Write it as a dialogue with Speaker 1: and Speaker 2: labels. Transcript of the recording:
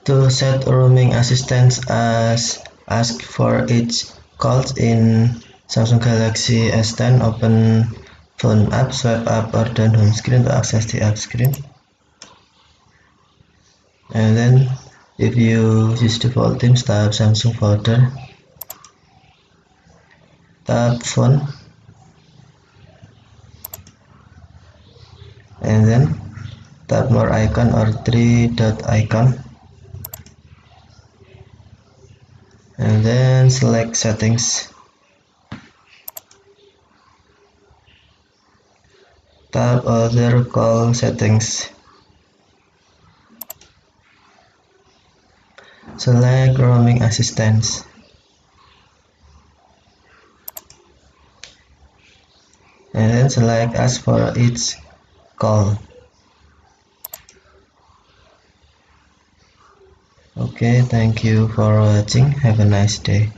Speaker 1: To set roaming assistance as ask for each calls in Samsung Galaxy S10, open phone app, swipe up or down home screen to access the app screen. And then if you use default themes, tap Samsung folder, tap phone, and then tap more icon or three dot icon, and then select settings, tap other call settings, select roaming assistance, and then select ask for each call. Okay, thank you for watching. Have a nice day.